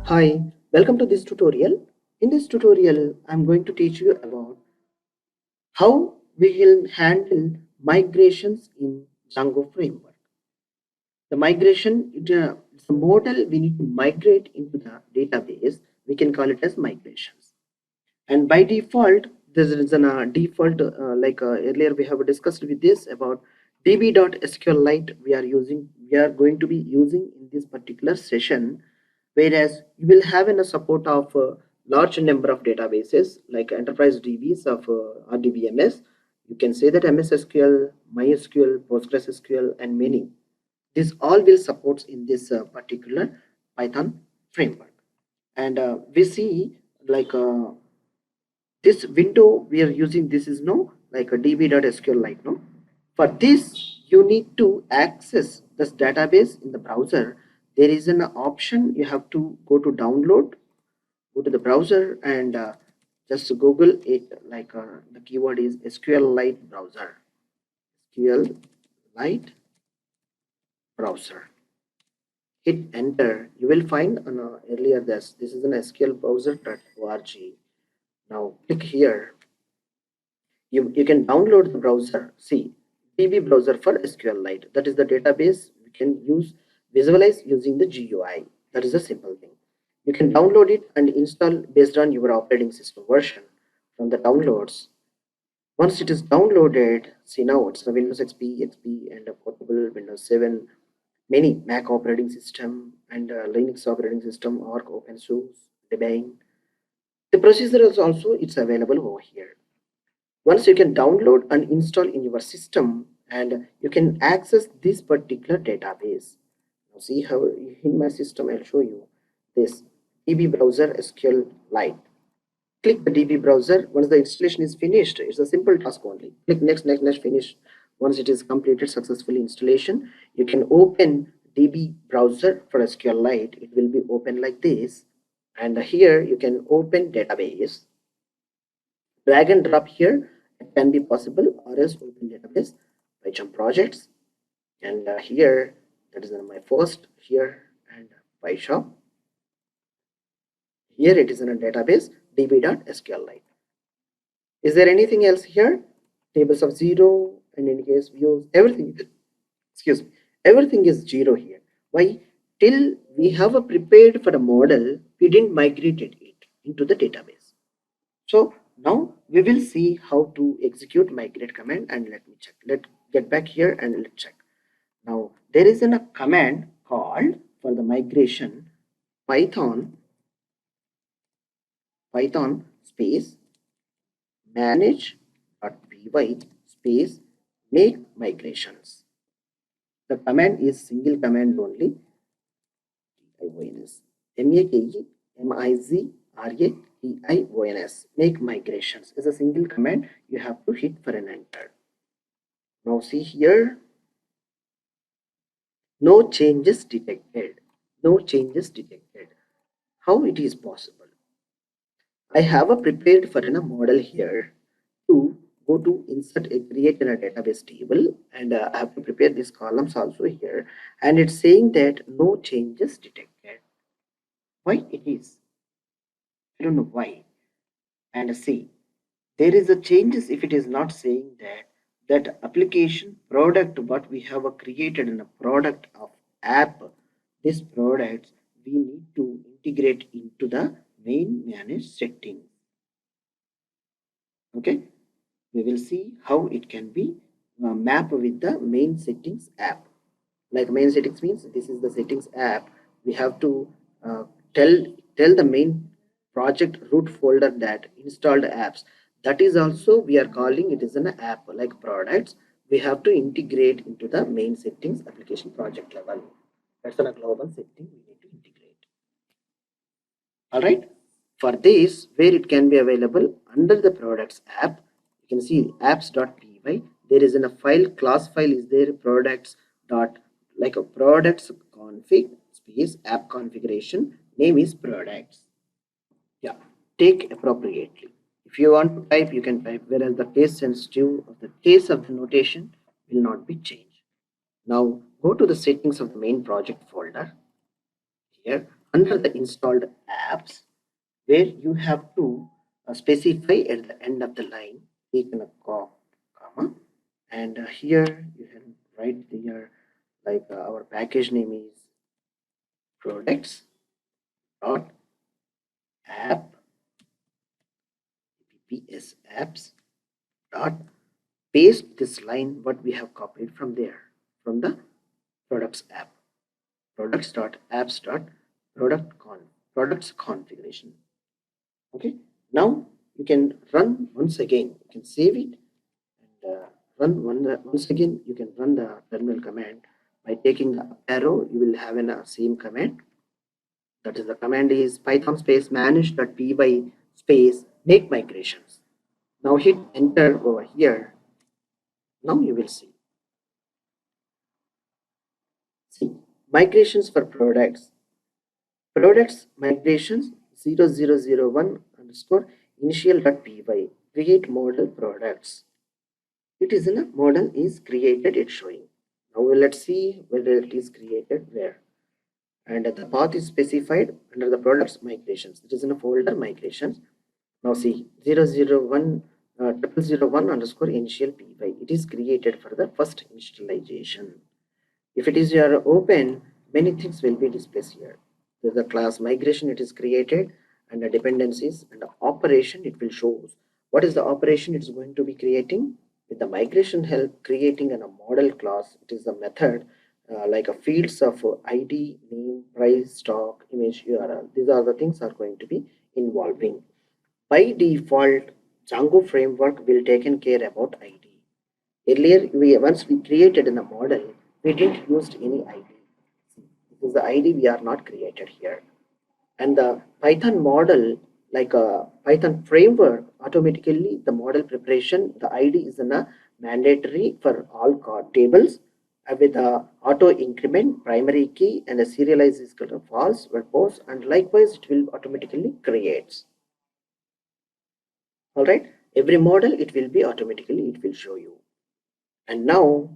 Hi, welcome to this tutorial. In this tutorial, I'm going to teach you about how we will handle migrations in Django framework. The migration it's a model we need to migrate into the database. We can call it as migrations. And by default, this is a default earlier we have discussed with this about db.sqlite we are going to be using in this particular session, whereas you will have in a support of a large number of databases like enterprise DBs of RDBMS. You can say that MS SQL, MySQL, PostgreSQL, and many. This all will support in this particular Python framework. And we see like this window we are using. This is no like a db.sqlite. No, for this you need to access this database in the browser. There is an option you have to go to download, go to the browser, and just google it. The keyword is SQLite browser, SQLite browser. Hit enter. You will find earlier this is an sqlbrowser.org. Now click here. You can download the browser. See, DB browser for SQLite. That is the database we can use, visualize using the GUI. That is a simple thing. You can download it and install based on your operating system version from the downloads. Once it is downloaded, see now it's the Windows XP, and a portable Windows 7, many Mac operating system and Linux operating system, or OpenSUSE, Debian. The procedure is also it's available over here. Once you can download and install in your system, and you can access this particular database. Now see how in my system I'll show you this DB browser SQLite. Click the DB browser. Once the installation is finished, it's a simple task only. Click next, finish. Once it is completed successfully installation, you can open DB browser for SQLite. It will be open like this, and here you can open database. Drag and drop here. It can be possible, or else open database by jump projects, and here that is my first here, and PyShop. Here it is in a database db.sqlite. Is there anything else here? Tables of 0 and in case views, everything excuse me, everything is 0 here. Why? Till we have a prepared for a model, we didn't migrate it into the database. So now we will see how to execute migrate command, and let me check. Let's get back here and let's check. Now there is a command called for the migration python space manage.py space make migrations. The command is single command only. MAKEMIGRATIONS make migrations is a single command. You have to hit for an enter. Now see here, no changes detected. No changes detected. How it is possible? I have a prepared for a model here to go to insert a create in a database table, and I have to prepare these columns also here, and it's saying that no changes detected. Why it is? I don't know why. And see, there is a changes if it is not saying that application product what we have created in a product of app, this products we need to integrate into the main manage setting. Okay, we will see how it can be map with the main settings app. Like main settings means this is the settings app. We have to uh, tell the main project root folder that installed apps. That is also we are calling it is an app like products. We have to integrate into the main settings application project level. That's a global setting we need to integrate. All right. For this, where it can be available under the products app, you can see apps.py. There is in a file class file is there products dot like a products config space app configuration name is products. Yeah, take appropriately. If you want to type, you can type, whereas the case sensitive of the case of the notation will not be changed. Now go to the settings of the main project folder. Here under the installed apps, where you have to specify at the end of the line, taken a comma, and here you can write here like our package name is products dot app apps apps dot paste this line what we have copied from there, from the products app, products dot apps dot products configuration. Okay, now you can run once again, you can save it and once again you can run the terminal command by taking the up arrow. You will have a same command, that is the command is python space manage.py space make migrations. Now hit enter over here. Now you will see migrations for products migrations 0001 underscore initial.py create model products. It is in a model is created, it's showing. Now let's see whether it is created where. And the path is specified under the products migrations. It is in a folder migrations. Now see 001 0001 underscore initial py. It is created for the first initialization. If it is your open, many things will be displayed here. There's a class migration, it is created, and the dependencies and the operation it will show. What is the operation it's going to be creating? With the migration help creating a model class, it is the method like a fields of id, name, price, stock, image, url. These are the things are going to be involving. By default, Django framework will taken care about id. Earlier, once we created in a model, we didn't use any id. Because the id we are not created here. And the Python model, like a Python framework, automatically the model preparation, the ID is mandatory for all tables with the auto increment, primary key, and the serialize is equal to false, verbose, and likewise it will automatically creates. All right, every model it will be automatically it will show you. And now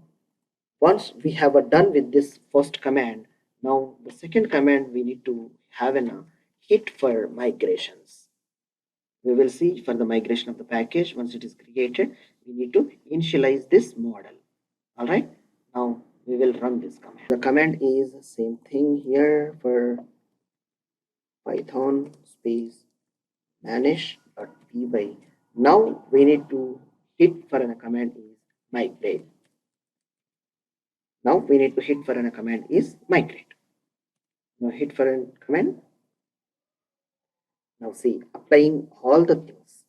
once we have done with this first command, now the second command we need to have a hit for migrations. We will see for the migration of the package. Once it is created, we need to initialize this model. All right, now we will run this command. The command is same thing here for python space manage.py. Now we need to hit for a command is migrate. Now we need to hit for a command is migrate. Now hit for a command. Now see, applying all the things.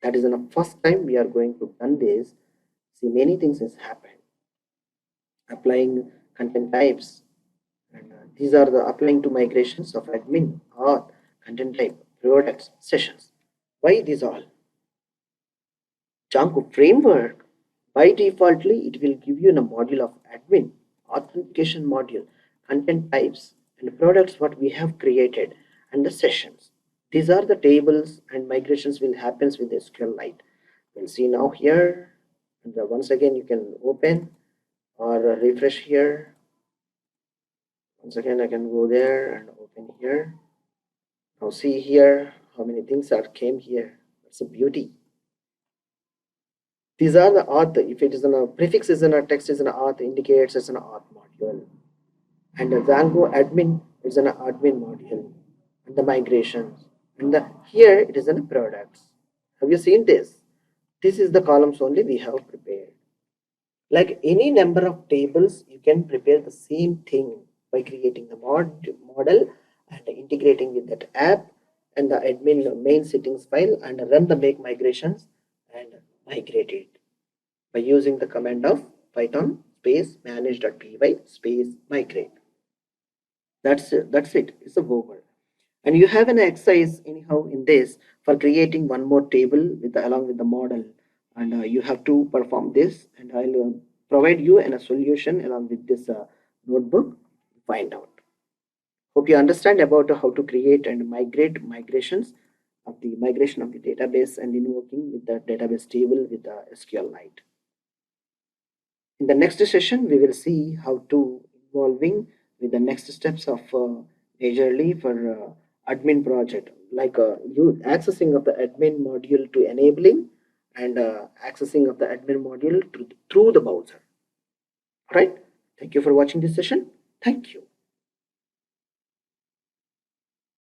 That is the first time we are going to done this. See, many things has happened. Applying content types, and these are the applying to migrations of admin or content type, products, sessions. Why these all? Django framework by defaultly it will give you a module of admin, authentication module, content types, and products what we have created, and the sessions. These are the tables and migrations will happens with SQLite. We'll see now here, and once again you can open or refresh here. Once again I can go there and open here. Now see here how many things are came here. It's a beauty. These are the auth. If it is a prefix is in a text is an auth indicates as an auth module. And the Django admin is an admin module. And the migrations. And here it is in the products. Have you seen this? This is the columns only we have prepared. Like any number of tables, you can prepare the same thing by creating the model and integrating with that app and the admin main settings file and run the make migrations and migrate it by using the command of python space manage.py space migrate. That's it. It's over. And you have an exercise anyhow in this for creating one more table with along with the model, and you have to perform this, and I'll provide you a solution along with this notebook. Find out. Hope you understand about how to create and migrate migrations of the migration of the database and invoking with the database table with the SQLite. In the next session, we will see how to involving with the next steps of majorly for admin project, like you accessing of the admin module to enabling, and accessing of the admin module through the browser. Right? Thank you for watching this session. Thank you.